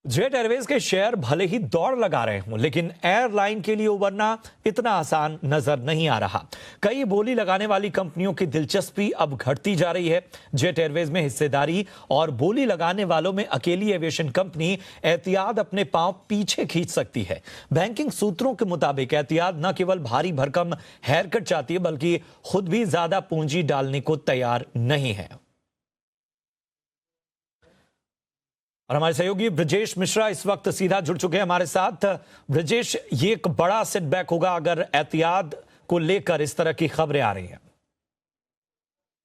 Jet Airways के share भले ही दौड़ लगा रहे हों, लेकिन एयरलाइन के लिए उबरना इतना आसान नजर नहीं आ रहा। कई बोली लगाने वाली कंपनियों की दिलचस्पी अब घटती जा रही है। जेट एयरवेज में हिस्सेदारी और बोली लगाने वालों में अकेली एविएशन कंपनी एतिहाद अपने पांव पीछे खींच सकती है। बैंकिंग सूत्रों के मुताबिक एतिहाद न केवल भारी भरकम हेयरकट चाहती है, बल्कि खुद भी ज्यादा पूंजी डालने को तैयार नहीं है। और हमारे सहयोगी ब्रजेश मिश्रा इस वक्त सीधा जुड़ चुके हैं हमारे साथ। ब्रजेश, ये एक बड़ा सेटबैक होगा अगर एतिहाद को लेकर इस तरह की खबरें आ रही हैं।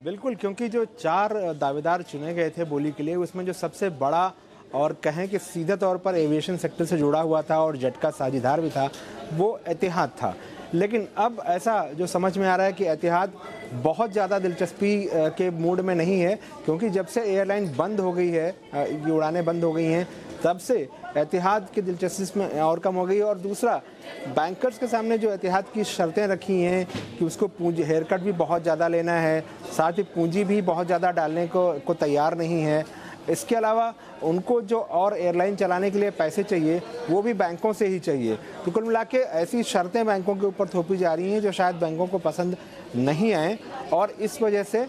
बिल्कुल, क्योंकि जो 4 दावेदार चुने गए थे बोली के लिए, उसमें जो सबसे बड़ा और कहें कि सीधे तौर पर एविएशन सेक्टर से जुड़ा हुआ था और जेट का साझेदार भी था, वो एतिहाद था। लेकिन अब ऐसा जो समझ में आ रहा है कि एतिहाद बहुत ज़्यादा दिलचस्पी के मूड में नहीं है, क्योंकि जब से एयरलाइन बंद हो गई है, ये उड़ानें बंद हो गई हैं, तब से एतिहाद की दिलचस्पी में और कम हो गई है। और दूसरा, बैंकर्स के सामने जो एतिहाद की शर्तें रखी हैं कि उसको पूंजी हेयरकट भी बहुत ज़्यादा लेना है, साथ ही पूंजी भी बहुत ज़्यादा डालने को तैयार नहीं है। इसके अलावा उनको जो और एयरलाइन चलाने के लिए पैसे चाहिए, वो भी बैंकों से ही चाहिए। तो कुल मिला के ऐसी शर्तें बैंकों के ऊपर थोपी जा रही हैं जो शायद बैंकों को पसंद नहीं आए, और इस वजह से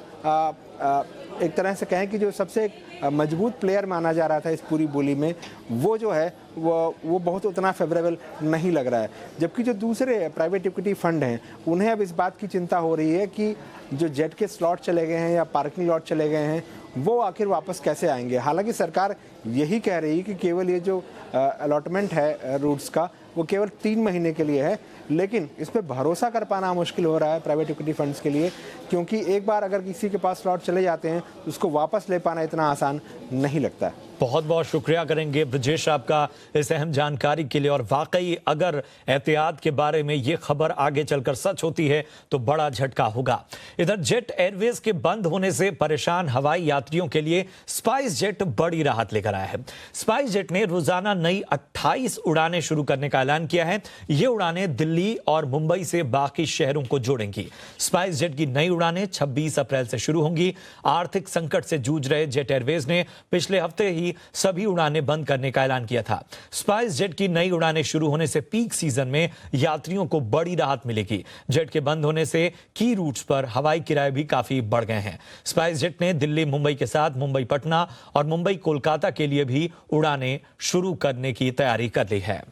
एक तरह से कहें कि जो सबसे मजबूत प्लेयर माना जा रहा था इस पूरी बोली में, वो जो है वो बहुत उतना फेवरेबल नहीं लग रहा है। जबकि जो दूसरे प्राइवेट इक्विटी फंड हैं, उन्हें अब इस बात की चिंता हो रही है कि जो जेट के स्लॉट चले गए हैं या पार्किंग लॉट चले गए हैं, वो आखिर वापस कैसे आएंगे। हालांकि सरकार यही कह रही है कि केवल ये जो अलॉटमेंट है रूट्स का, वो केवल 3 महीने के लिए है, लेकिन इस पर भरोसा कर पाना मुश्किल हो रहा है प्राइवेट इक्विटी फंड्स के लिए, क्योंकि एक बार अगर किसी के पास स्लॉट चले जाते हैं तो उसको वापस ले पाना इतना आसान नहीं लगता है। बहुत बहुत शुक्रिया करेंगे ब्रजेश आपका इस अहम जानकारी के लिए। और वाकई अगर एहतियात के बारे में ये खबर आगे चलकर सच होती है तो बड़ा झटका होगा। इधर जेट एयरवेज के बंद होने से परेशान हवाई यात्रियों के लिए स्पाइस जेट बड़ी राहत लेकर आया है। स्पाइस जेट ने रोजाना नई 28 उड़ानें शुरू करने का ऐलान किया है। ये उड़ानें दिल्ली और मुंबई से बाकी शहरों को जोड़ेंगी। स्पाइस जेट की नई उड़ानें 26 अप्रैल से शुरू होंगी। आर्थिक संकट से जूझ रहे जेट एयरवेज ने पिछले हफ्ते ही सभी उड़ानें बंद करने का ऐलान किया था। स्पाइस जेट की नई उड़ानें शुरू होने से पीक सीजन में यात्रियों को बड़ी राहत मिलेगी। जेट के बंद होने से की रूट्स पर हवाई किराए भी काफी बढ़ गए हैं। स्पाइस जेट ने दिल्ली मुंबई के साथ मुंबई पटना और मुंबई कोलकाता के लिए भी उड़ानें शुरू करने की तैयारी कर ली है।